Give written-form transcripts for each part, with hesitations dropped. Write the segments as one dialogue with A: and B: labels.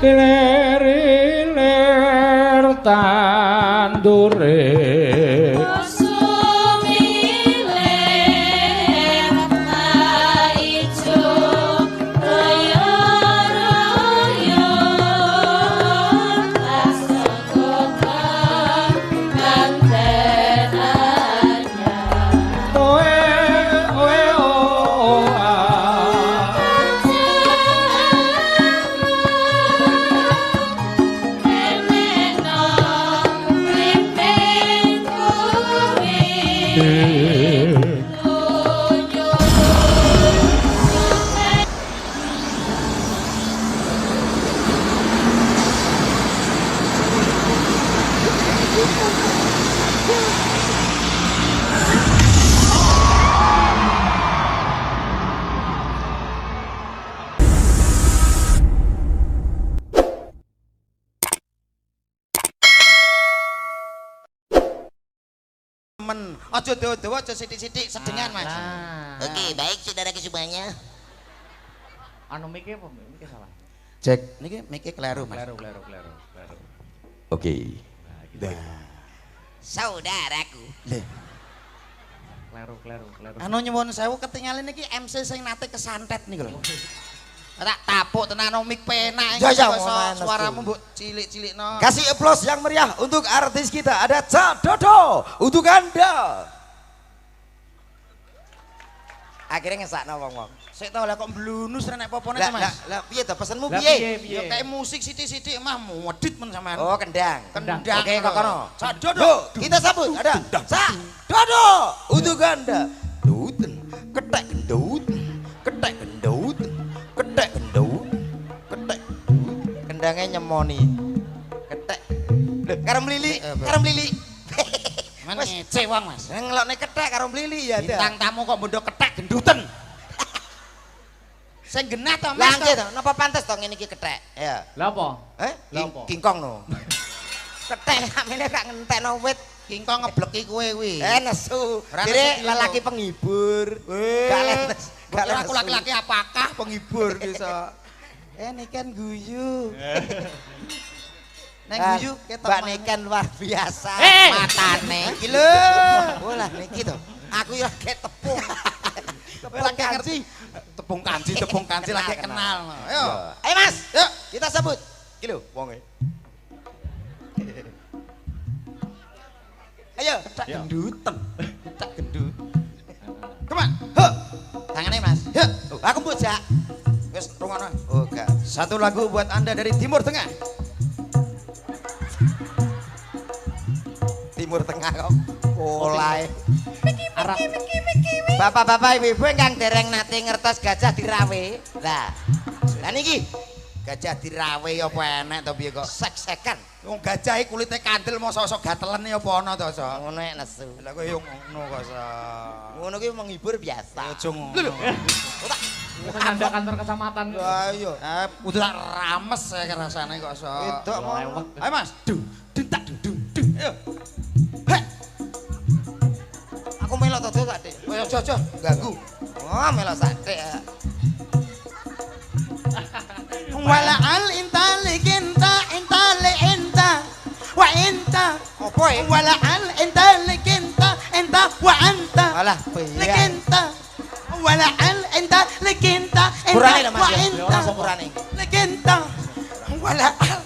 A: Lir tandure
B: Ojo dawa-dawa, ojo sithik-sithik sedengan, Mas.
C: Oke, baik saudara semuanya.
A: Anu mike apa? Mike salah.
B: Cek, niki mike kleru, Mas.
A: Kleru.
B: Oke.
C: Saudaraku.
A: Kleru.
B: Anu nyuwun sewu ketinggalan niki MC sing nate kesantet niku lho. Tak tapuk tenan mik penak iki suaramu mbok cilik-cilikno.
D: Kasih aplaus yang meriah untuk artis kita. Ada Cak Dodo untuk Anda.
B: Akhirnya ngesakno wong-wong. Sik tau lah kok blunus rek nek popone to, Mas.
D: Lah piye to pesenmu
A: Lah,
D: piye?
B: Ya kayak musik sithik-sithik mah modit men sampean.
D: Oh, kendang.
B: Oke, kok kono.
D: Cak Dodo, kita sambut. Ada Cak Dodo untuk Anda. Duten, ketek gendut, ketek gendut, ketek gendut, ketek.
B: Kendangnya nyemoni.
D: Ketek. Lho, karo mlili, karo mlili.
B: Men ngece wong, Mas.
D: Ngelokne ketek karo mlili ya.
B: Bintang tamu kok bondo ketek genduten. Sing genah to, Mas.
D: Langke to, napa pantes to ngene iki ketek? Ya.
A: Lah apa?
D: Lah apa? Kingkong no. Ketek amene gak ngentekno wit.
B: Kingkong ngebleki kowe kuwi.
D: Nesu.
B: Ora
D: Kire
B: nesu
D: lelaki penghibur. Gak les.
B: Gak aku laki-laki apakah penghibur bisa. Niken guyu. Neng guyu ketok
D: Mbak Niken luar biasa.
B: matane.
D: Iki lho. Oh lah niki to. Aku ya kayak tepung.
B: Lagi ngerti tepung kanji lagi kenal. Ayo.
D: Ayo Mas,
B: Yuk.
D: kita sambut. Iki lho wonge. Ayo,
B: Tak genduten. Tak gendut.
D: come on.
B: Tangane, Mas.
D: Yuk, aku bujak.
B: Wis rungono.
D: Oh, enggak.
B: Satu lagu buat Anda dari Timur Tengah.
D: Timur Tengah kok. Oleh.
A: Arab.
D: Bapak-bapak, ibu-ibu ingkang dereng nate ngertos gajah dirawe. Lah. Lah niki gajah dirawe apa enek to piye kok sek-sekan.
B: Wong gajah iki kulite kandel mosok sok gatelen ya apa ana to, Sok?
D: Ngono nek nesu.
B: Lah kowe yo ngono kok, Sok.
D: Ngono ki menghibur biasa.
B: Ojo ngono.
A: Kita nyandak kantor kecamatan.
D: Ayo.
B: Kudu tak rames ya rasane kok, Sok.
D: Itu mau.
A: Lewat.
B: Ayo, Mas. Dung tak dung. Ayo. Hek.
D: Aku melok to tak, Dik.
B: Ojo ganggu.
D: Oh, melok sate.
B: Wala al intali kinta intali inta wa inta.
D: Apa ya?
B: Wala al intali kinta inta wa anta.
D: Alah, piye?
B: Likinta. Wala al intali kinta
D: Kurane
B: inta
D: lho Mas.
B: wa
D: Ya,
B: inta.
D: ora sepurane.
B: Likinta. Wala al.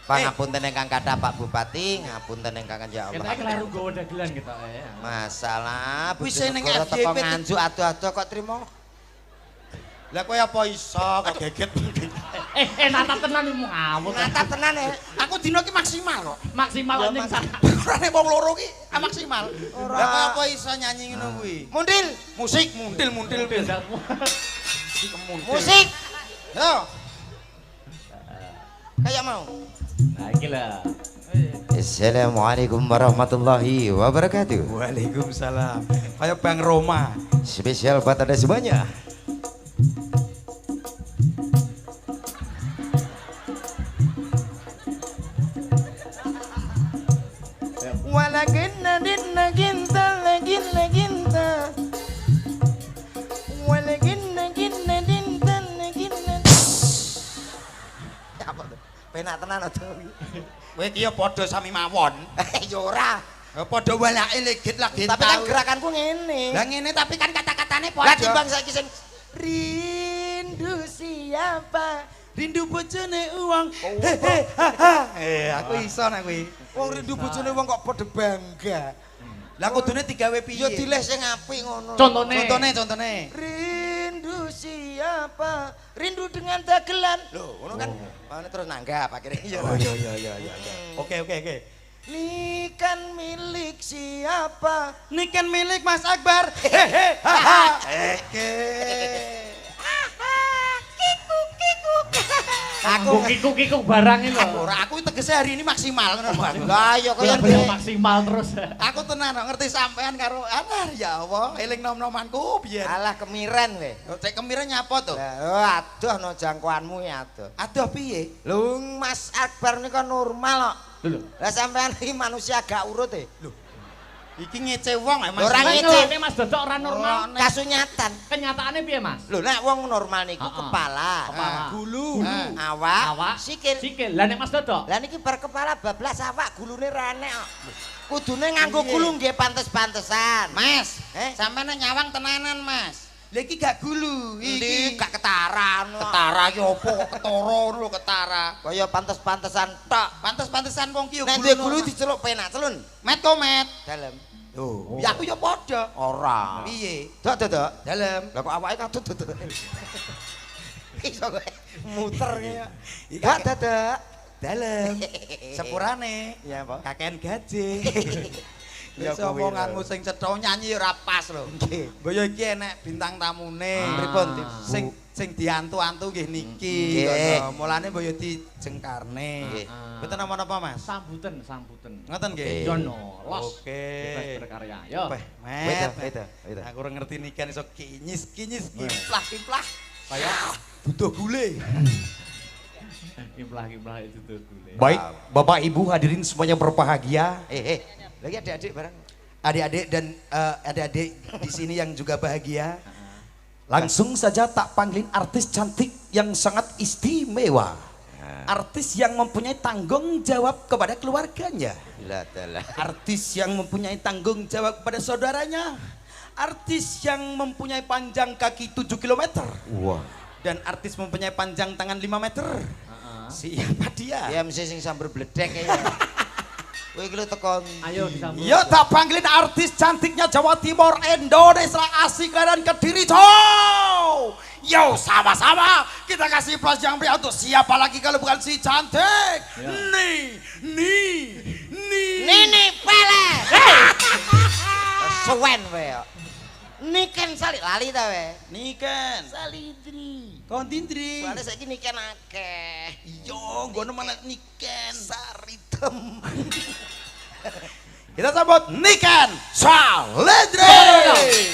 D: Pangapunten ingkang kathah Pak Bupati, ngapunten ingkang ya
A: Kita
D: Allah.
A: kleru gowo dagelan kita ya.
D: Masalah
B: Wis ning
D: Bojonegoro teko
B: FYP
D: nganjuk adu-adu kok trimo.
B: Lah kowe apa iso kok geget.
A: Natap tenan iki ngawur.
D: Natap tenan ya.
B: Aku dino iki maksimal kok.
A: Maksimal ning sana.
B: Orane wong loro ki maksimal. Lah kowe apa iso nyanyi ngono kuwi?
D: Mundil,
B: Musik mundil.
A: Bedakmu.
D: musik.
B: Yo.
D: Kayak mau.
A: Nah, iki lah.
D: Assalamualaikum warahmatullahi wabarakatuh.
B: Waalaikumsalam. Kayak Bang Roma.
D: Spesial buat Anda semuanya.
B: Walakinna dinna ginta laginta. Walakinna ginna dinta laginta.
D: Apa tuh? Penak tenan to.
B: Kowe ki ya padha sami mawon.
D: Ya ora.
B: Padha walake legit lagi.
D: Tapi kan gerakanku ngene.
B: Lah ngene tapi kan kata-katane
D: Lah
B: padha.
D: timbang saiki sing rindu siapa?
B: Rindu bojone uang. Aku iso nek kuwi.
D: Wong rindu bojone wong kok padha bangga.
B: Lah kudune digawe piye?
D: Ya dileh sing apik ngono.
B: Contone.
D: Rindu siapa? Rindu dengan dagelan. Loh, ngono kan. Mana terus nanggap akhirnya.
B: Oh iya. Oke.
D: Ini kan milik siapa?
B: Ini kan milik Mas Akbar.
A: Aku kiku barang ini lho.
B: Ora aku tegese hari ini maksimal ngono Mas.
D: Lah ya kaya
A: Beliau maksimal terus.
B: Aku tenan ngerti sampean karo ya Allah, eling nom-nomanku biyen.
D: Alah kemiren we.
B: Cek kemire nyapa to?
D: Lah aduh no jangkauanmu ya aduh.
B: Aduh piye?
D: Lho Mas Akbar nika normal kok.
A: Lho.
D: Lah sampean iki manusia gak urut e. Lho,
B: Iki ngece wong Mas.
D: Ora
A: Kan
D: ngece.
A: ini Mas Dodok ora normal.
D: kasunyatan.
A: Kenyataannya piye, Mas?
D: Lho nek wong normal niku
A: Heeh.
D: kepala,
A: Kepala.
B: Gulu.
D: awak, sikil.
A: Sikil. Lah nek Mas Dodok?
D: Lah niki bar kepala bablas awak gulune ra enek kok. Kudune nganggo gulu nggih pantes-pantesan.
B: Mas,
D: Eh?
B: sampean nyawaang tenanan Mas. Lah iki gak gulu,
D: Iki
B: iki
D: gak ketaran.
B: ketara ki opo kok ketara ngono lho ketara.
D: Kaya pantes-pantesan tok.
B: Pantes-pantesan wong ki yo
D: Nek duwe
B: gulu.
D: gulu diceluk penak celun.
B: Met kok met.
D: Dalem.
B: Oh, ya aku ya padha.
D: Ora.
B: Piye?
D: Dok.
B: Dalem.
D: Lah kok awake katut dok. Iso kowe muter ya.
B: Iya,
D: Dok.
B: Dalem. Sepurane.
D: Iya, Pak.
B: Kakean gaji.
D: Ya,
B: Ya
D: kuwi
B: omonganmu
D: lho.
B: sing cetha nyanyi ora pas lho.
D: Nggih.
B: Boyo iki enek bintang tamune.
D: Pripun, Dik?
B: Sing diantu-antu nggih niki.
D: Nggih.
B: Ngono. Mulane boyo dijengkarne.
D: Nggih.
B: Mboten napa-napa Mas.
A: Sambutan.
B: Ngoten nggih.
A: Yo no, los.
B: Oke.
A: Bebas berkarya. Yo.
B: Peh,
D: Beda,
B: met.
D: beda.
B: Aku ora ngerti nikan iso kinyis, kimplah. Kayak butuh gule.
A: Kiblah itu tuh gule.
E: Baik, Bapak Ibu hadirin semuanya berbahagia.
D: Lagi adik-adik bareng.
B: Adik-adik dan adik-adik di sini yang juga bahagia.
E: Langsung saja tak panggilin artis cantik yang sangat istimewa. Artis yang mempunyai tanggung jawab kepada keluarganya.
D: Lah dalah.
E: Artis yang mempunyai tanggung jawab kepada saudaranya. Artis yang mempunyai panjang kaki 7 km.
D: Wah.
B: Dan artis mempunyai panjang tangan 5 meter. Siapa dia?
D: Ya mesti sing sambar bledek ya. Kowe iki lho tekan.
A: Ayo disambut.
E: Ya tak panggilin artis cantiknya Jawa Timur, Indonesia, Asik dan Kediri. Cow! Yo sama-sama kita kasih plus yang pria untuk siapa lagi kalau bukan si cantik.
D: Nini pele. Suwen we. Niken sali lali ta we.
B: Niken.
D: Salidri.
B: Kontindri.
D: Soalnya saiki niken akeh.
B: Yo, gono malah Niken.
D: Saritem.
E: Kita sambut Niken Salidri.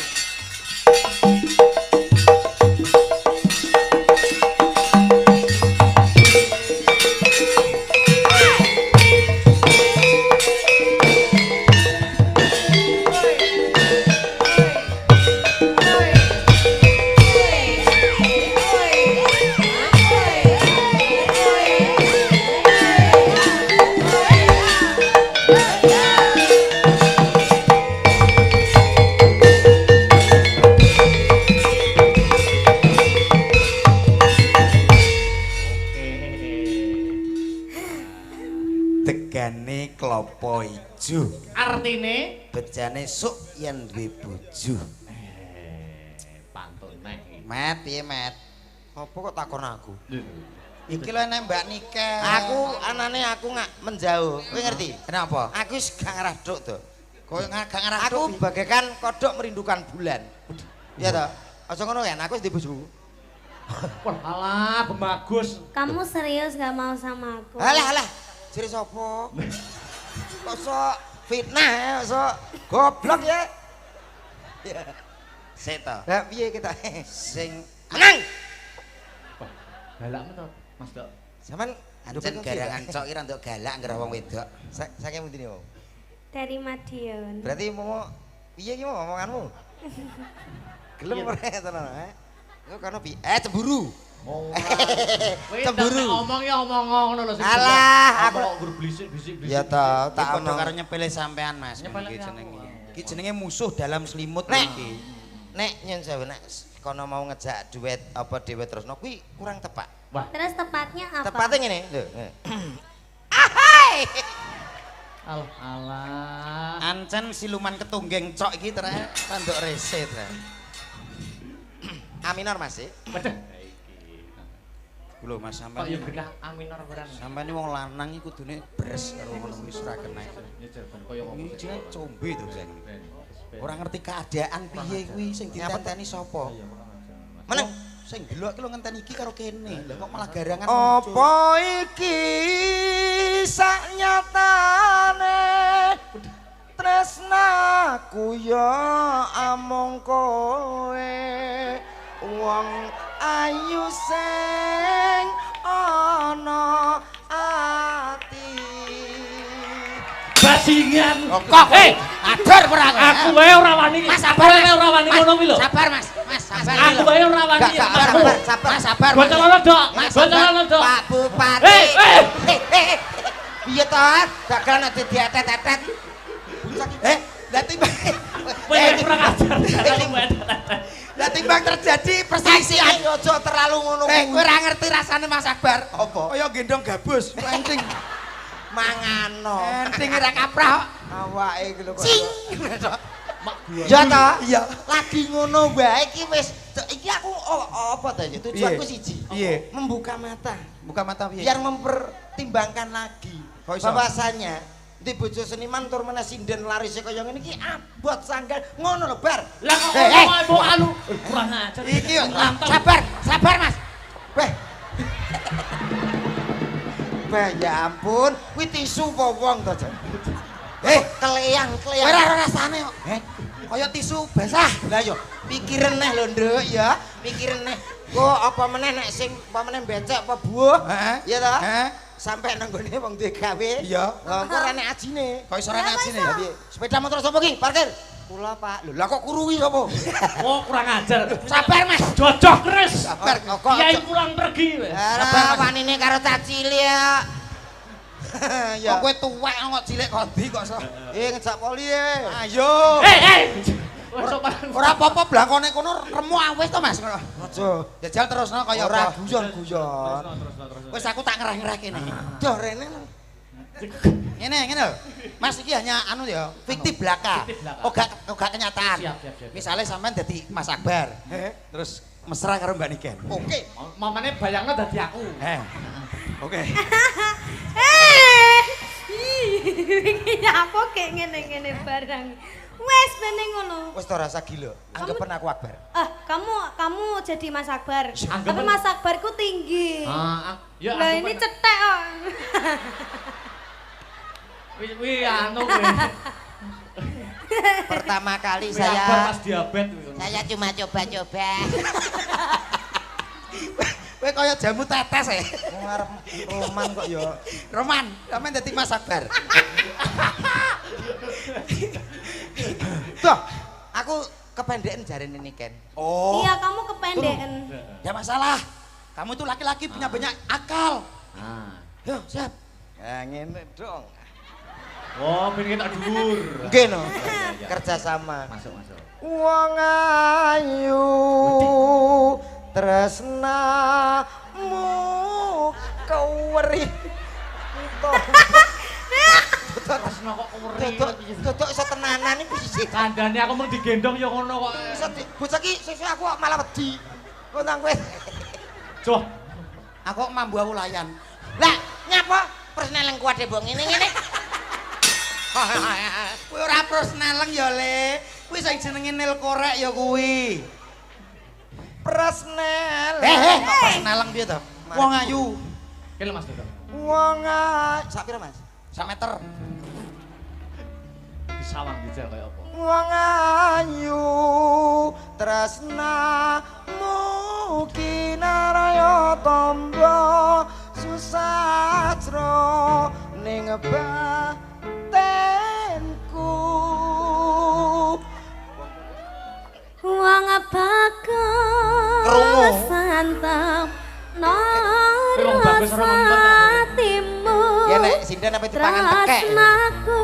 B: Tegane klopo ijo.
A: Artine
B: Bejane suk yen duwe bojo.
A: pantun nek.
B: Met, piye Met?
D: Apa kok takon aku?
B: Iki lho enek Mbak Niken.
D: Aku anane aku nggak menjauh. Kowe ngerti?
B: Kenapa?
D: Aku wis gak ngarah duk to.
B: Kowe gak ngarah
D: Aku bagaikan kodok merindukan bulan. Iya toh? Aja ngono kan, aku wis di bojoku.
A: Wah, alah bagus.
F: Kamu serius gak mau sama aku?
D: Alah, jere sapa? Kok sok fitnah ya, sok goblok ya.
B: Sik to.
D: Lah piye kita?
B: Sing
D: Menang.
A: Galak menurut Mas Dok.
D: Sampeyan
B: ancen garangan cok ki rada galak nggara wong wedok.
D: saking pundi niku?
F: Dari Madiun.
D: Berarti mau piye ki mau omonganmu? Gelem ora tenan, Iku kono piye? Cemburu.
B: Cemburu.
A: Ngomong ya omong ngono lho sing.
B: Alah, aku
A: kok guru blisik-blisik.
E: Ya ta, tak
B: padha
E: ono.
B: karo nyepele sampean Mas.
A: Nyepelek
B: Iki
A: aku.
B: jenenge.
E: Iki jenenge musuh dalam selimut
B: Nek.
E: iki.
B: Nek nyun sewu nek kono mau ngejak duet apa dhewe terusno kuwi kurang tepak.
A: Wah,
F: Terus tepatnya apa?
B: Tepatnya ngene. Lho. Ahai.
A: alah.
B: Ancen siluman ketunggeng cok iki trek tanduk rese trek. A minor Mas.
A: Waduh.
B: Lho Mas
A: Kok
B: sampean.
A: ya gerah A minor barang.
B: Sampeyan iki wong lanang iki kudune bres karo ngono kuwi ora kena.
A: Ya jan koyo ngomong.
B: Iki jenenge combe to saya. Ora ngerti keadaan piye kuwi sing ditenteni sapa. Meneng sing delok ki lho ngenteni iki karo kene. Lah kok malah garangan muncul.
E: Apa iki saknyatane tresnaku ya amung kowe wong ayu sing ana ati.
A: Bajingan.
B: Kok adur perang.
A: Aku wae ora wani.
B: Mas sabar
A: Wae ora wani ngono kuwi lho.
B: Sabar Mas, Mas sabar.
A: Aku wae ora wani.
B: Gak sabar, sabar, Mas sabar.
A: Bocah lono, Dok.
B: Mas
A: Bocah
B: sabar.
A: lono, Dok.
B: Pak Bupati.
A: Eh.
B: Piye to? Gagal nek diatet-atet. Lah timbang.
A: Kowe kurang ajar.
B: Lah timbang terjadi perselisihan ojo terlalu ngono. Kowe ora ngerti rasane Mas Akbar.
E: Apa? Kaya gendong gabus, encing.
B: Mangano. Enting ora kaprah.
E: Awake iki lho kok.
B: Cing.
A: Mak gua.
B: Ya ta?
E: Iya.
B: Lagi ngono wae iki wis iki aku apa ta ya tujuanku siji.
E: Piye?
B: Membuka mata.
E: Buka mata piye?
B: Biar mempertimbangkan lagi
E: Kok iso?
B: bahwasanya di bojo seniman tur meneh sinden larise kaya ngene iki abot sanggal ngono lho bar.
A: Lah kok ibu anu kurang ajar.
B: Iki yo sabar Mas. Beh. Beh ya ampun, kuwi tisu apa wong to, Jan? Keleyang. Ora rasane kok. Kaya tisu basah. Lah yo pikiren neh lho, Nduk ya. Pikiren neh. Kok apa meneh nek sing apa meneh becek apa buah?
E: Heeh.
B: Iya ta?
E: Heeh.
B: Sampai nang gone wong duwe gawe.
E: Iya.
B: Lah kok ora nek ajine.
E: Kok iso rene ajine
B: Lah
E: ya?
B: piye? Sepeda motor sapa ki? Parkir. Kula, Pak. Lho, lah kok kuruwi sapa?
A: Oh, kurang ajar.
B: Sabar, Mas.
A: Jojok keris.
B: Sabar kok.
A: Kiai pulang pergi wis.
B: Sabar wanine karo cacil ya. Ya. Kok kowe tuwek kok cilik kondi kok iso. Ngejak poli e.
E: Ayo.
B: Ora apa-apa blakone kono remu awis to, Mas.
E: Aja. Jajal terusno kaya
B: Ora
E: apa?
B: guyon-guyon. Wis aku tak ngerah-ngerah kene. Duh rene. Ngene lho. Mas iki hanya anu ya, fiktif belaka. Oga kenyataan.
A: Siap.
B: Misalnya sampean dadi Mas Akbar. Terus mesra karo Mbak Niken. Oke.
A: Mamane bayangno dadi aku.
B: Oke.
F: Iki apa kek ngene-ngene barang. Wes bene ngono.
B: Wis to rasa gila. Anggapan aku Akbar.
F: Kamu jadi Mas Akbar.
A: Anggapan-
F: Tapi Mas Akbarku tinggi.
A: Ya
F: Lah ini cetek kok.
A: Wih anu kowe.
B: Pertama kali
A: Akbar
B: saya
A: pas diabetes.
C: Saya cuma coba-coba.
B: kowe kaya jamu tetes e.
E: Wong arep roman kok ya.
B: Roman, sampean dadi Mas Akbar. Tuh, aku kependekan jarene Niken.
E: Oh.
F: Iya, kamu kependekan.
B: Ya masalah. Kamu itu laki-laki punya banyak akal. Yo, siap.
E: Ya ngene dong.
A: Oh, pengen tak dhuwur.
B: Nggih no. Kerja sama.
A: Masuk.
E: Wong ayu tresnamu keweri.
A: Tresno kok keweri.
B: Dodok iso tenanan iki piye?
A: Kandhane aku mung digendong ya ngono kok.
B: Iso bocah iki sesuk aku kok malah wedi. Kok nang kowe.
A: Joh.
B: Aku kok mambu aku layan. Lah, nyapa? Persneleng kuwate mbok ngene-ngene. Kowe ora persneleng ya, Le. Kuwi sing jenenge nil korek ya kuwi.
E: Presnel.
B: Kok persneleng piye to? Wong ayu.
A: Kene Mas Dodok.
E: Wong ayu.
B: Sak pira, Mas? Sak meter.
A: Di sawang dijak kaya apa?
E: Wong ayu tresnamu kinaraya tamba susatra ning batenku.
F: Wong bakal
B: Krungu.
F: santap
A: Wis ora ngempet.
F: hatimu
B: Ya nek sinden apa dipangan tekek.
F: tresnaku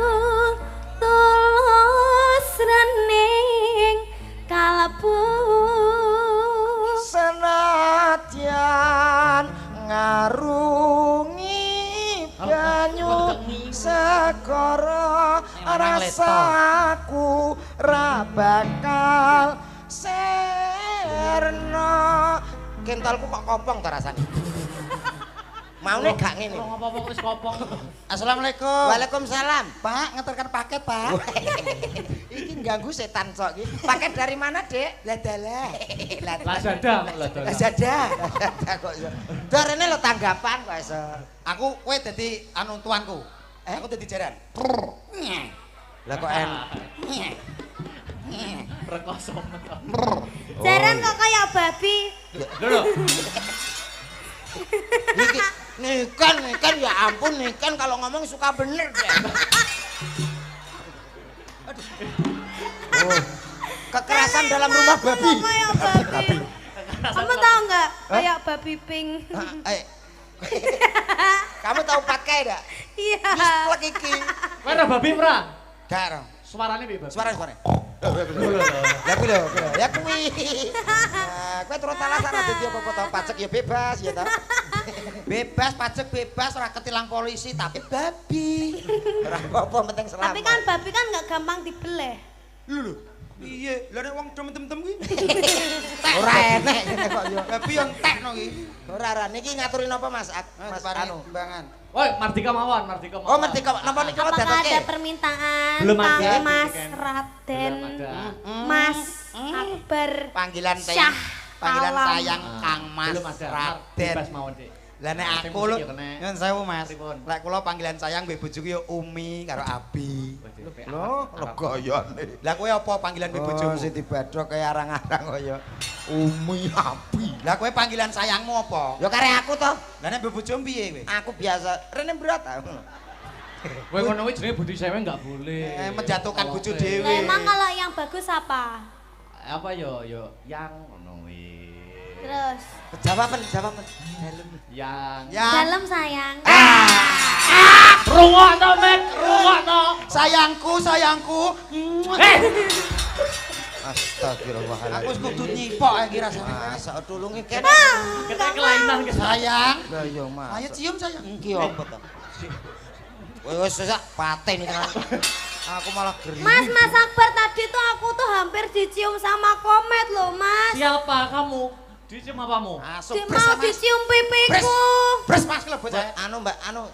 F: tulus rening kalebu
B: Senadyan ngarungi banyu segara rasaku ra bakal serna. Kentalku kok kopong ta rasane. Maune gak ngene.
A: Apa-apa wis kopong.
B: Assalamualaikum. Waalaikumsalam. Pak, ngeterkan paket, Pak. Iki ganggu setan sok iki. Paket dari mana, Dek? Ladalah.
A: Lazada.
B: Lazada. Kok iso. Darene lo tanggapan kok iso.
E: Aku kowe dadi anu tuanku. Aku dadi jaran.
B: Lah kok en.
A: Rekoso.
F: jaran kok kayak babi
A: Lho.
B: Iki nikan ya ampun nikan kalau ngomong suka bener deh. Oh, kekerasan dalam rumah babi.
F: kok kayak babi kamu tahu nggak kayak babi pink
B: Eh. Kamu tahu pakai enggak?
F: iya
B: Plek iki.
A: Kowe ora babi ora?
B: Gak ero.
A: Suarane piye, Bang?
B: Suara. Lah kuwi lho. Ya kuwi. Nah, kowe terus alasan dadi apa-apa tau pajak ya bebas ya ta. Bebas pajak bebas ora ketilang polisi tapi babi. Ora apa-apa penting selamat.
F: tapi kan babi kan nggak gampang dibeleh
E: Lho. Piye? Lah nek wong dem-dem kuwi.
B: ora enek ngene kok ya.
E: Babi yo entekno iki.
B: Ora niki ngaturin apa Mas? Mas anu.
E: Timbangan.
A: Woi, Mardika mawon.
B: Oh, merdeka napa niki
F: apakah ada
B: datake?
F: permintaan
A: Belum ada.
F: Kang Mas
A: Belum
F: Raden
A: ada.
F: Mas Akbar
B: Panggilan
F: Syah
B: panggilan
F: Alam.
B: sayang Kang Mas
A: Belum ada.
B: Raden.
A: Bebas mawon, Dik.
B: Lah nek
A: Sing
B: aku lho
A: musik ya kena.
E: Nyun sewu Mas.
A: Pripun?
E: Lek kula panggilan sayang mbek bojoku yo Umi karo Abi.
B: Loh,
E: Legayane. Lah kowe apa panggilan mbek
B: Oh,
E: bojomu?
B: Siti Badro kaya arang-arang kaya Umi Abi.
E: Lah kowe panggilan sayangmu apa?
B: Ya kare aku toh.
E: Lah nek mbek bojomu piye kowe?
B: Aku biasa rene berat aku.
A: Kowe ngono kuwi jenenge budi sewe enggak boleh.
E: Menjatuhkan bojo
A: Oke.
E: dhewe.
F: Lah emang kalau yang bagus apa
A: Apa yo yang ngono kuwi.
F: terus
B: Jawaban dalem.
A: Yang
F: dalam sayang
A: rungokno, Mek, rungokno.
E: Sayangku.
B: Astagfirullahaladzim.
E: Aku wis kudu nyipok iki rasane.
B: Masa tulungi ken.
A: Kita kelainan ke
E: Sayang.
B: Lah yo Mas.
E: Ayo cium sayang.
B: Iki apa to? Wis sak paten iki kan. Aku malah geri.
F: Mas Akbar tadi tuh aku tuh hampir dicium sama komet loh Mas
A: Siapa kamu? Dicium apamu?
E: Masuk
F: dia mau dicium pipiku
E: Bres Mas kelebot saya.
B: Anu Mbak, anu.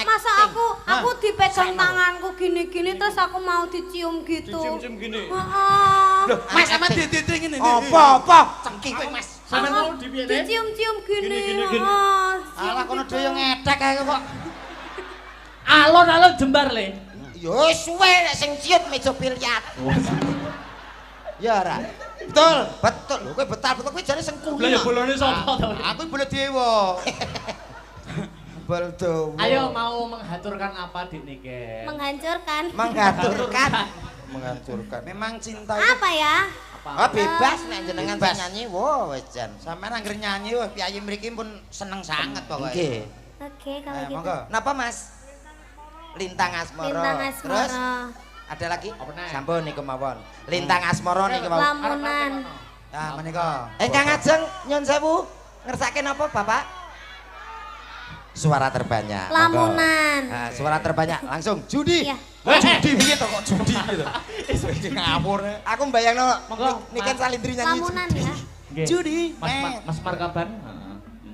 F: masa aku dipegang tanganku gini-gini terus aku mau dicium gitu
A: Dicium-cium gini.
F: Heeh.
E: Mas sama didi ngene.
B: Apa?
E: Cengking kowe Mas.
A: Sampe mau di piye, Dik?
F: dicium-cium gini
A: Gini.
F: heeh.
E: Alah kono dhewe yo ngethek kae kok.
A: Alon-alon jembar le.
B: Yo suwe nek sing ciut meja biliar. Ya ora. Betul. Lho kowe betul kowe jane sing
A: Lah ya
B: kuno.
A: bolone sapa to?
E: Aku boleh dewa.
B: Baldo.
A: Ayo mau menghancurkan apa di nike?
F: menghancurkan
B: Menghancurkan.
E: Memang cinta itu
F: apa ya
B: Oh bebas nek jenengan
E: Bebas.
B: nyanyi. Wo wis jan.
E: sampean anggere nyanyi wah piyayi mriki pun seneng sanget pokoke.
B: Nggih.
F: oke kalau gitu
E: Monggo.
B: Napa Mas? Lintang Asmara.
F: Lintang
B: Terus
F: Asmara
B: ada lagi?
A: Apa neh?
B: Sampun niku mawon. Lintang Asmara niki mawon.
F: lamunan
E: Nah, menika.
B: Engkang ajeng nyun sewu ngersake napa Bapak? Suara terbanyak. Monggo.
F: lamunan
B: Nah, suara terbanyak langsung judi.
F: iya
E: Judi piye to kok judi gitu. Iki ngawur.
B: Aku mbayangno
A: Monggo,
B: niken
A: Mas.
B: Salindri nyanyi.
F: lamunan ya
A: Nggih.
B: Judi.
A: Mas Markaban.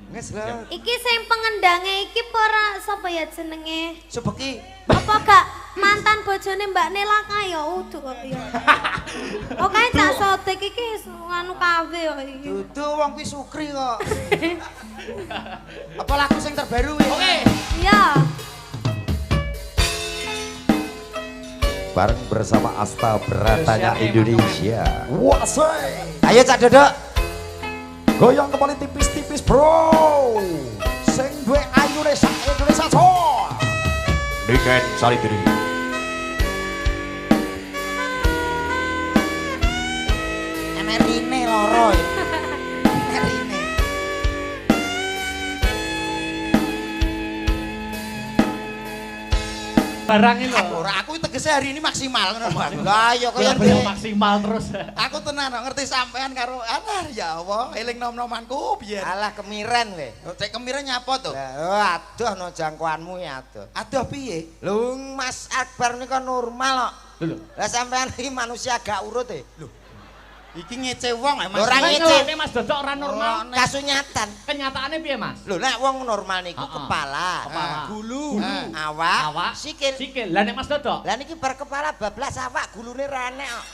B: Wis lho.
F: iki sing pengendange iki ora sapa ya jenenge
B: Subeki.
F: apa gak mantan bojone Mbak Nela kae ya udu kok ya oke cak sotek iki anu kafe ya iki
B: Dudu wong kuwi Sukri kok. Apa lagu sing terbaru kuwi?
A: Oke.
F: iya
D: Bareng bersama Asta Beratanya Indonesia.
E: Wasai.
B: Ayo Cak Dodok.
D: Goyang kembali tipis-tipis bro. Sing duwe ayune sak Indonesia so. Niken Salindri.
B: Enek rine loro ya. Enek rine.
A: barang iki lho.
E: Ora aku tegese hari ini maksimal ngono Mas.
B: Lah ya kaya
A: Kaya maksimal terus.
E: Aku tenan kok ngerti sampean karo alah ya Allah eling nom-nomanku biyen.
B: alah kemiren we.
E: Cek kemire nyapa to?
B: Lah aduh no jangkauanmu ya aduh.
E: Aduh piye?
B: Lho Mas Akbar nika normal kok.
A: Lho.
B: Lah sampean iki manusia gak urut e.
E: Lho. Iki ngece wong Mas.
B: Ora
A: Kan
B: ngece.
A: ngelone Mas Dodok ora normal.
B: Kasunyatan.
A: Kenyataannya piye Mas?
B: Lho nek wong normal niku
A: Heeh.
B: kepala,
A: Kepala.
E: Gulu.
B: awak,
A: Awak,
B: sikil.
A: sikil. Lah nek Mas Dodok?
B: Lah niki bar kepala bablas awak gulune renek kok.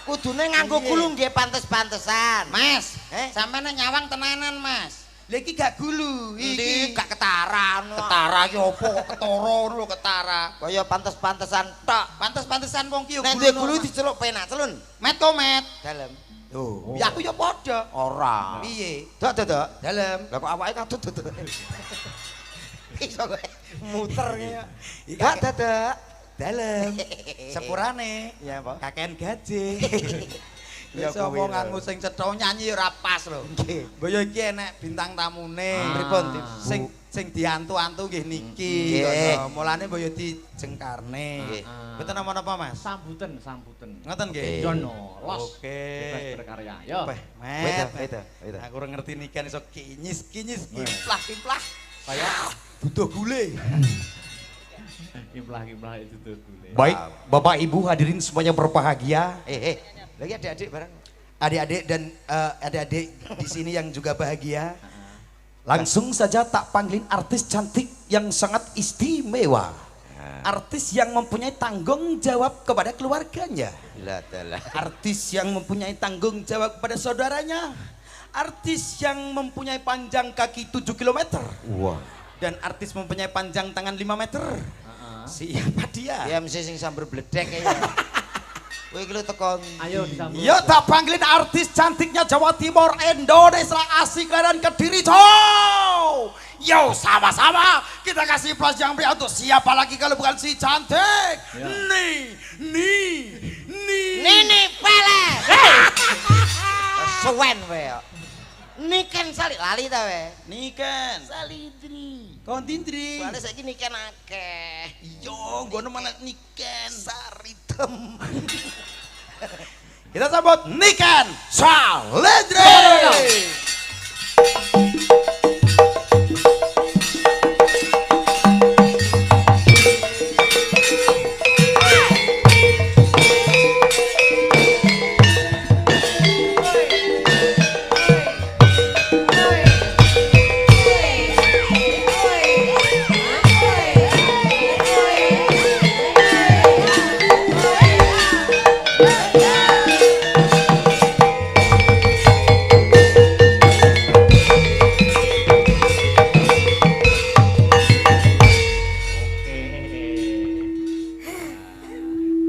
B: Kudune nganggo gulu nggih pantes-pantesan.
E: Mas,
B: Eh?
E: sampean nyawang tenanan Mas. Lha iki gak gulu,
B: Iki gak ketaran.
E: ketara ki opo kok ketara ngono lho ketara.
B: Kaya pantes-pantesan tok.
E: Pantes-pantesan wong ki yo
B: Nek duwe
E: gulu.
B: gulu diceluk penak celun.
E: Met kok met.
B: Dalem.
E: Loh, ya aku ya padha.
B: Ora.
E: Piye?
B: Dok dok.
E: Dalem.
B: Lah kok awake katut dok. Iso kowe muter ya. Gak dadak.
E: Dalem. Sepurane.
B: Ya apa?
E: Kakean gaji.
B: Ya
E: Wis
B: kuwi lho.
E: omonganmu sing cetha nyanyi ora pas lho.
B: Nggih.
E: Mbaya iki enek bintang tamune.
B: Pripun, Tim?
E: Sing diantu-antu nggih niki.
B: Nggih.
E: Kono. Mulane mbaya dijengkarne.
B: Nggih.
E: Mboten napa-napa Mas.
A: Sambutan.
E: Ngoten nggih.
A: Yono, los.
E: Oke.
A: Bebas berkarya. Yo.
E: Weh,
B: Wedo,
E: Met.
B: wedo, wedo.
E: Aku ora ngerti nikan iso kinyis-kinyis, kimplah-kimplah. Kaya butuh gule.
A: Kimplah itu tuh gule.
D: Baik, Bapak Ibu hadirin semuanya berbahagia.
B: Lagi adik-adik bareng.
E: Adik-adik dan adik-adik di sini yang juga bahagia.
D: Langsung saja tak panggilin artis cantik yang sangat istimewa. Artis yang mempunyai tanggung jawab kepada keluarganya.
B: Lah dalah.
D: Artis yang mempunyai tanggung jawab kepada saudaranya. Artis yang mempunyai panjang kaki 7 km.
B: Wah.
E: Dan artis mempunyai panjang tangan 5 meter. Siapa dia?
B: Dia mesti sing sambar bledek kayaknya. Kowe iki lho tekan.
A: Ayo disambut.
E: Yo tak panggilin artis cantiknya Jawa Timur, Indonesia, Asik dan Kediri. Ciao. Yo sama-sama kita kasih plus yang beri untuk siapa lagi kalau bukan si cantik.
B: Nini Pele. Suwen we. Niken sali lali ta we.
E: Niken.
B: Salidri.
E: Kontindri.
B: Soale saiki niken akeh.
E: Yo, gono malah Niken.
B: Saritem.
E: Kita sambut Niken Salidri.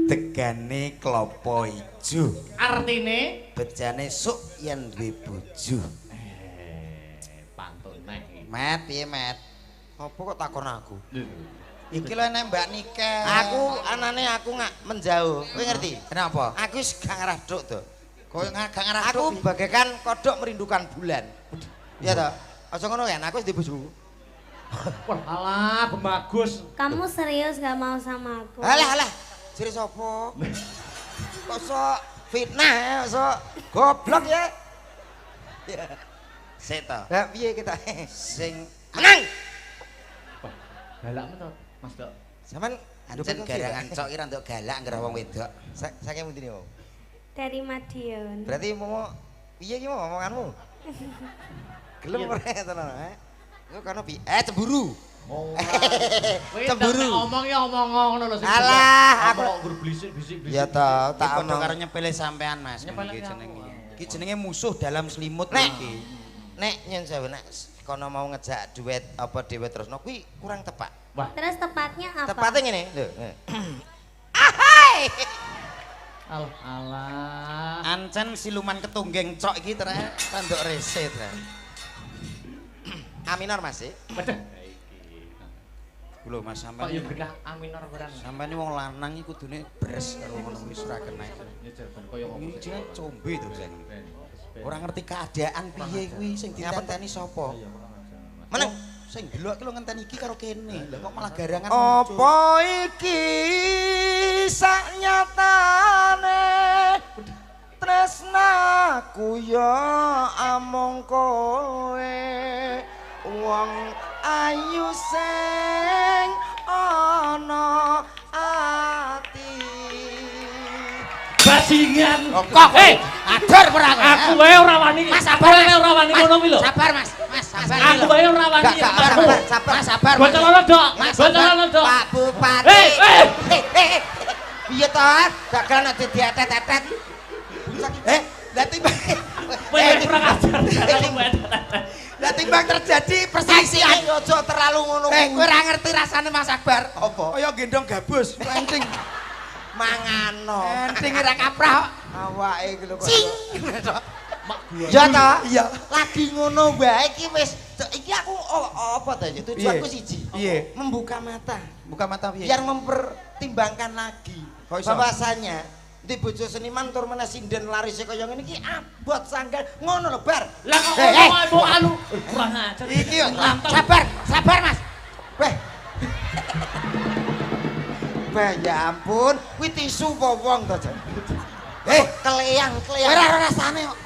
E: Tegane klopo ijo.
A: Artine
B: Bejane suk yen duwe bojo.
A: pantun neh iki.
B: Met piye met? Apa kok takon aku?
E: Iki lho nek Mbak Niken.
B: Aku anane aku ngak menjauh. Kowe ngerti?
E: Kenapa?
B: Aku wis gak ngarah duk to.
E: Kowe gak ngarah
B: Aku bagaikan kodok merindukan bulan. Iya toh? Aja ngono kan, aku wis di bojo.
A: Wah, alah bagus.
F: Kamu serius gak mau sama aku?
B: Alah. Jere sapa? Kok sok fitnah ya, sok goblok ya.
E: Sik to.
B: Lah piye kita?
E: Sing
B: Menang.
A: Wah, galak menurut Mas Dok.
B: Sampeyan
E: ancen garangan cok ira nduk galak ngger wong wedok.
B: saking pundi niku?
F: Dari Madiun.
B: Berarti mau piye iki mau omonganmu? Gelem ora tenan, Kok kono piye? Cemburu.
A: Oh.
B: Cemburu.
A: Ngomong ya omong ngono lho sing.
B: Alah, aku-
A: kok berbisik-bisik.
B: Ya toh,
E: Tak
B: tak
E: ono
B: omong.
E: karo nyepele sampean Mas.
A: Nyepele
E: Iki
A: apa?
E: jenenge. Iki jenenge musuh dalam selimut
B: Nek.
E: iki.
B: Nek nyen sewu nek kono mau ngejak duet apa dhewe terusno kuwi kurang tepat.
A: Wah,
F: Terus tepatnya apa?
B: Tepatnya ngene, lho.
A: alah.
E: Ancen siluman ketunggeng cok iki terus tanduk rese terus.
B: Aminor Mas sih.
A: Waduh.
E: Lho Mas
A: Kok
E: sampean.
A: yo genah aminor barang.
E: Sampeyan wong lanang iki kudune bres karo ngono wis ora kena.
A: Ya jaban koyo ngomong.
E: Iki jenenge combe to sing. Ora ngerti keadaan piye kuwi sing ditenteni sapa.
B: Meneng.
E: Sing delok iki lho ngenteni iki karo kene. Lah kok malah garangan.
B: Apa iki saknyatane tresnaku ya amung kowe wong ayu sing ana ati
A: Bajingan.
E: Kok adur ora kowe?
A: Aku wae ora wani.
E: Mas sabar
A: wae ora wani ngono kuwi lho.
E: Sabar Mas, Mas sabar.
A: Aku wae ora wani.
B: sabar
E: Sabar.
A: Bocoran dok. Bocoran dok.
B: Pak Bupati piye to dagelan nek diatet-atet
E: Lah timbang
A: Kowe kurang ajar.
E: lah timbang terjadi perselisihan.
B: aja terlalu ngono
E: Kowe ora ngerti rasane Mas Akbar.
B: Apa?
E: Kaya gendong gabus, enting.
B: mangano
E: Enting ora kaprah.
B: awake iki lho kok
A: Mak gua.
B: ya ta
E: Iya.
B: lagi ngono wae iki wis iki aku apa ta ya tujuanku
E: Piye?
B: siji
E: Piye?
B: membuka mata
E: Buka mata piye?
B: biar mempertimbangkan lagi
E: Kok iso?
B: bahwasanya di bojo seniman tur meneh sinden larise kaya ngene iki abot sanggan ngono lho bar
A: Lah kok ngomong anu kurang ajar.
E: Iki yo
B: sabar Mas weh Bah ya ampun kuwi tisu apa wong to Jan keleyang
E: Ora rasane kok.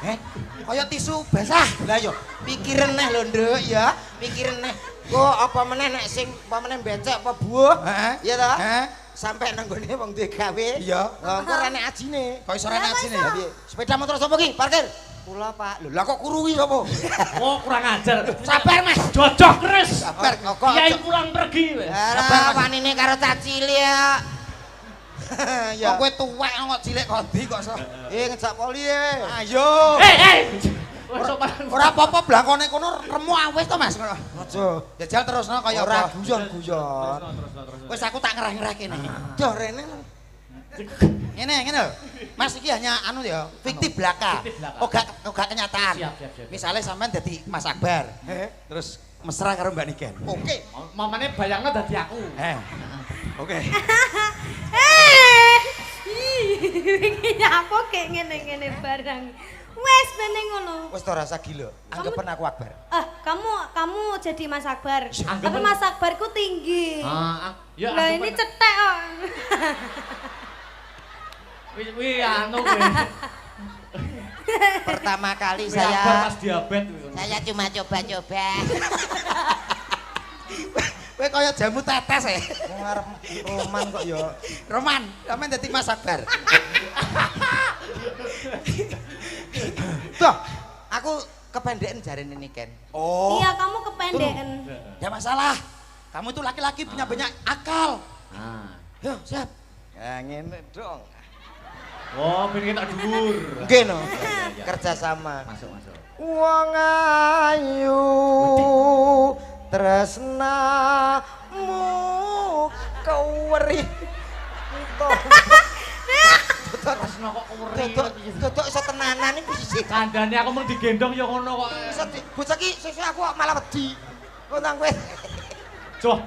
E: Kaya tisu basah.
B: lah yo pikiren neh lho nduk ya pikiren neh kok apa meneh nek sing apa meneh becek apa buah
E: Heeh.
B: iya ta
E: Heeh.
B: sampai nang gone wong duwe gawe
E: Iya.
B: engko ora nek ajine
E: Kok iso rene ajine?
B: Lah piye sepeda motor sapa ki parkir kula Pak lho lah kok kuruwi sapa
A: Oh kurang ajar.
B: sabar Mas
A: Jojok kres.
B: sabar kok
A: Kiai pulang pergi weh.
B: sabar wanine karo cacili ya
E: Kok
B: ya
E: kowe tuwek kok cilik kondi kok iso.
B: ngejak poli e
E: Ayo.
A: Wes sopan.
E: Ora apa-apa blangkone kono remu awis to Mas.
B: aja
E: Jajal terusno kaya
B: ora
E: apa.
B: guyon-guyon
E: Wis aku tak ngerah-ngerah kene.
B: doh rene
E: Ngene lho. Mas iki hanya anu ya, fiktif belaka.
A: Fiktif belaka.
E: Oga kenyataan.
A: Siap.
E: Misale sampean dadi Mas Akbar. Terus mesra karo Mbak Niken.
B: oke
A: Mamane bayangno dadi aku.
E: Oke.
F: Iki apa kek ngene-ngene barang. Wes bene ngono.
B: wis to rasa gila anggapan aku Akbar
F: Kamu jadi Mas Akbar. Tapi
A: Anggapan-
F: Mas Akbarku tinggi.
A: Ya
F: Lah ini cetek kok.
A: Wih anu kowe.
B: pertama kali
A: Saya
B: saya
A: pas diabetes.
C: Saya cuma coba-coba.
E: Kowe kaya jamu tetes e.
B: ngarep roman kok ya
E: Roman, sampean dadi Mas Akbar.
B: Tuh, aku kependekan jarene Niken.
E: Oh.
F: Iya, kamu kependekan.
E: Ya masalah. Kamu itu laki-laki punya banyak akal.
A: Ah.
E: Yo, siap.
B: Ya ngene dong.
A: Oh, pengen tak dhuwur.
B: Nggih no. Kerja sama.
A: Masuk.
B: Wong ayu tresnamu keweri.
A: Tresno kok keweri.
B: Dodok iso tenanan iki piye?
A: Kandhane aku mung digendong ya ngono kok.
B: Iso bocah iki sesuk aku kok malah wedi. Kok nang kowe.
A: Joh.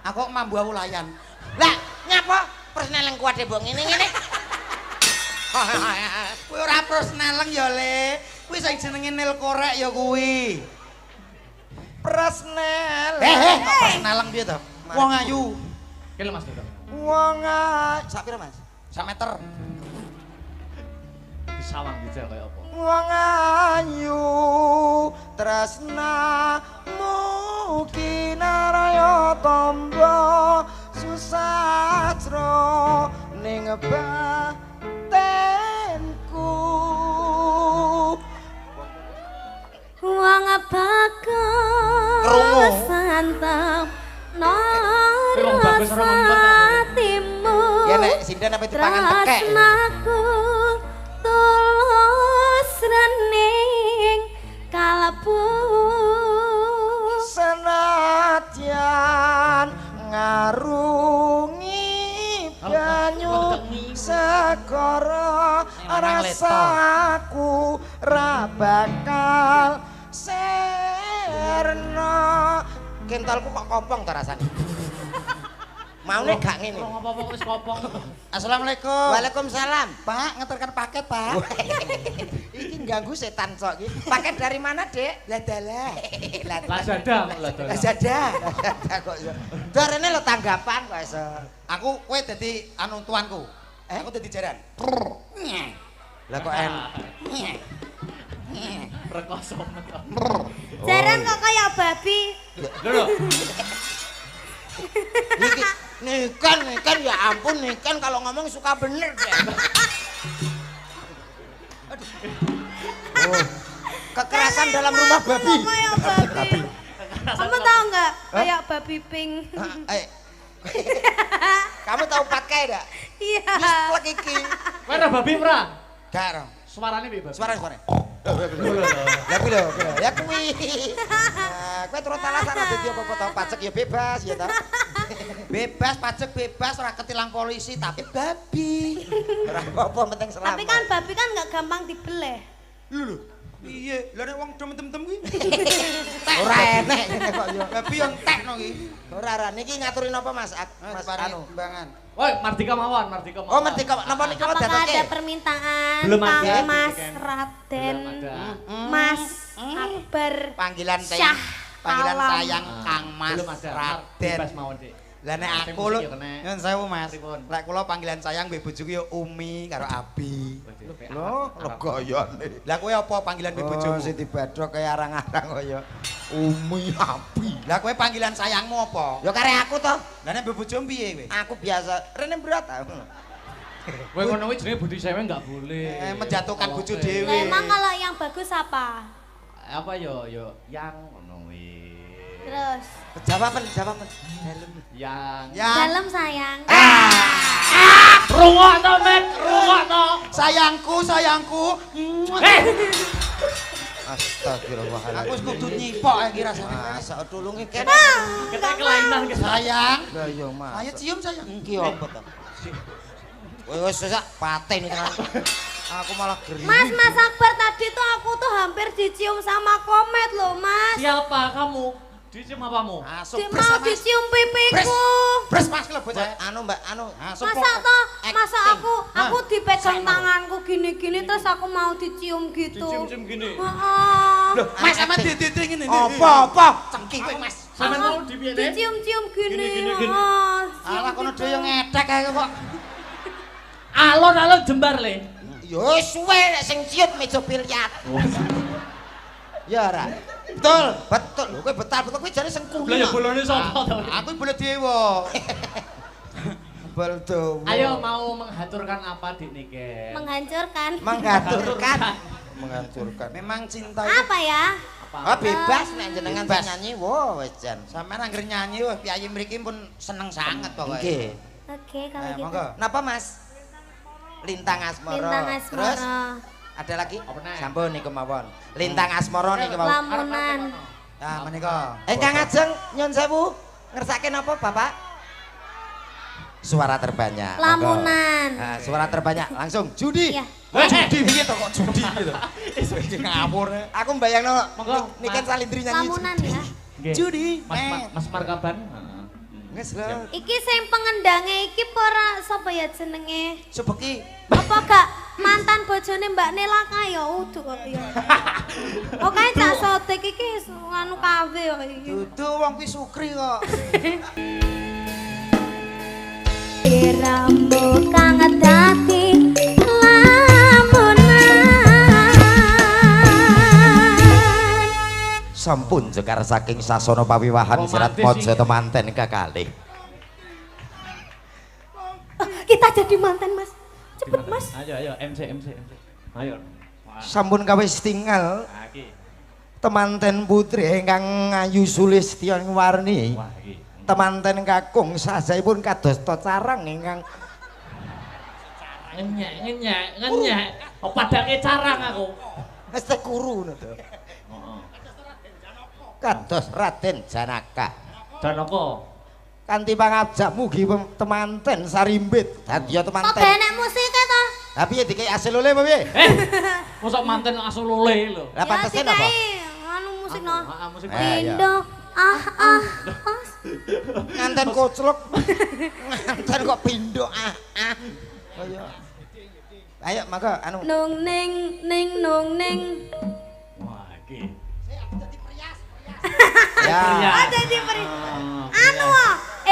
E: Aku mambu aku layan.
B: Lah, nyapa? Persneleng kuat mbok ngene-ngene.
E: Kuwi ora prosneleng ya, Le. Kuwi sing jenenge nil korek ya kuwi.
B: Persnel.
E: Prosneleng piye to? Wong ayu.
A: Kene Mas Dodok.
B: Wong ayu. Sak pira, Mas?
E: Sak meter.
A: Disawang dijal kaya apa?
B: Wong ayu tresnamu kinaraya tamba susatra ning batenku
F: Wong bakal
B: Krungu.
F: santap
A: Wong bagus ora ngempet.
F: narasatimu
B: ya nek sinden apa dipangan tekek
F: tresnaku tulus rening kalebu
B: senadyan ngarungi banyu segara rasaku ra bakal serna kentalku kok kompong ta rasane Maune gak ngene.
A: Apa-apa wis kopong.
E: Assalamualaikum.
B: Waalaikumsalam.
E: Pak, ngeterkan paket, Pak.
B: Iki ganggu setan sok iki. Paket dari mana, Dek? Ladalah.
A: Lazada.
B: Lazada kok iso. Darene lo tanggapan kok iso.
E: Aku kowe dadi anu tuanku. Aku dadi jaran.
B: Lah kok
A: Rekoso.
F: Jaran kok kayak babi.
A: Lho.
B: Nikan ya ampun Nikan kalau ngomong suka bener deh. Oh, kekerasan dalam rumah babi.
F: Kayak babi. Kamu tahu nggak? Kayak babi pink.
B: Kamu tahu pakai enggak?
F: Iya.
B: Wis plek iki.
A: Kowe ora babi ora?
B: Gak ora.
A: Suarane piye, Bab?
B: Suara. Lah kuwi lho. Ya kuwi. Kowe terus alasan dadi apa-apa tau pajak ya bebas ya tau.
E: Bebas pajak bebas ora ketilang polisi tapi
B: Babi. Ora apa-apa penting selamat.
F: Tapi kan babi kan nggak gampang dibeleh.
E: lho. Piye? Lah nek wong dem-dem kuwi.
B: Ora enek ngene kok yo.
E: Babi yang tekno iki.
B: Ora niki ngaturin apa Mas? Mas anu.
E: Timbangan.
A: Woi, Mardika mawon.
B: Oh, merdeka napa niki
F: Apakah
B: datoke?
F: ada permintaan
A: Belum ada.
F: Kang Mas
A: Belum
F: Raden,
A: ada.
F: Mas Akbar,
E: Panggilan
F: Syah
E: panggilan
F: Alam.
E: sayang Kang Mas
A: Belum ada.
E: Raden.
A: Bebas mawon, Dik.
E: Lah nek
A: Sing
E: aku lho,
A: musik ya kena.
E: nyun sewu Mas.
A: Pripun?
E: Lek kula panggilan sayang mbek bojoku ya Umi karo Abi.
B: Loh, gayane.
E: Lah kowe apa panggilan mbek
B: Oh,
E: bojoku?
B: sing dibadhok kaya arang-arang kaya Umi Abi.
E: Lah kowe panggilan sayangmu apa?
B: Ya kare aku toh.
E: Lah nek mbek bojomu piye kowe?
B: Aku biasa rene berat ah.
A: Kowe ngono kuwi jenenge budi sewe enggak boleh.
E: Menjatuhkan bojo
A: Oke.
E: dhewe.
F: Lah emang kalau yang bagus apa?
A: Apa yo yang ngono kuwi.
F: Terus
B: Jawaban.
A: Yang
F: dalam sayang.
A: rungokno, Mek, rungokno.
E: Sayangku.
B: Astagfirullahaladzim.
E: Aku wis kudu nyipok iki rasane.
B: Masa tulungi kene.
A: Kita kelainan ke
E: Sayang.
B: Lah yo Mas.
E: Ayo cium sayang.
B: Iki apa to? Wis sak paten iki kan. Aku malah geri.
F: Mas Akbar tadi tuh aku tuh hampir dicium sama komet loh Mas.
A: Siapa kamu? Dicium apamu?
E: Masuk
F: Mau dicium pipiku.
E: Bres Mas kalau bocah.
B: Anu Mbak, anu.
F: Masa aku dipegang tanganku gini-gini terus aku mau dicium gitu.
A: Dicium-cium gini.
F: Heeh.
E: Loh, Mas sama didit ngene.
B: Apa?
E: Cengki kowe Mas.
A: Sampe mau di piye, Dik?
F: Dicium-cium gini.
A: Gini.
F: Heeh,
E: Alah kono
F: cium
E: dhewe
F: gitu.
E: ngedek kae kok.
A: Alon-alon jembar le.
B: Yo suwe nek sing ciut meja biliar. Ya ora. Betul. Lho kowe betul kowe jare sengkuni.
A: Lah ya bolone sapa to?
E: Aku boleh dewa.
B: Baldo.
A: Ayo mau menghaturkan apa Dik Nike?
F: Menghancurkan.
B: Menghancurkan.
E: Memang cinta itu
F: Apa ya?
B: Ah bebas nek jenengan
E: Bebas.
B: nyanyi, wo wis jan.
E: sampean anggere nyanyi wah piyayi mriki pun seneng sanget pokoke.
B: Nggih.
F: Oke kalau gitu.
E: Monggo.
B: Napa Mas? Lintang Asmara.
F: Lintang
B: Terus
F: Asmara.
B: ada lagi?
A: Apa neh?
B: Sampun niku mawon. Lintang Asmara niku mawon.
F: Lamunan.
E: Nah, menika.
B: Kang Ajeng nyun sewu. Ngersake napa Bapak? Suara terbanyak. Monggo.
F: Lamunan.
B: Nah, suara terbanyak langsung judi.
F: Iya.
B: Judi piye to kok judi gitu.
E: Ngawur.
B: Aku mbayangno
A: Monggo,
B: niken
A: Mas.
B: Salindri nyanyi.
F: Lamunan ya.
A: Nggih.
B: Judi.
A: Mas Markaban.
B: Wis lho.
F: Iki sing pengendange iki ora sapa ya jenenge?
B: Subeki.
F: Apa gak mantan bojone Mbak Nela kae ya udu kok ya. Kok kae cak sotek iki anu kafe kok iki.
E: Dudu wong kuwi sukri kok.
F: Diramu kang dadi lamunan.
B: Sampun jekar saking sasana pawiwahan sirat mojo temanten kekalih.
F: Kita jadi mantan Mas. Cepet Mas.
A: Ayo MC. Ayo.
B: Sampun kawis tinggal
A: Nah, iki.
B: temanten putri ingkang Ayu Sulistyan Warni.
A: Wah, iki.
B: Temanten kakung sajaipun kadosta carang ingkang
A: Ngenyek. Oh, padange carang aku.
B: mesti kuru ngono to.
A: Heeh.
B: Kados Raden Janaka.
A: Janaka.
B: Kanthi pangajak mugi temanten sarimbit dadiya
F: Kok
B: temanten.
F: benek musike to?
B: Lah piye dikei asil oleh apa piye?
A: Mosok manten asul oleh lho.
B: Lah pantesne napa?
F: Anu musik no.
A: Heeh, musik.
B: Eh, iya.
F: Indo
B: Nganten koclok. Nganten kok pindho Ayo. Ayo mangga anu.
F: Nung ning nung ning.
A: Wah, iki.
B: Ya.
F: Oh, jadi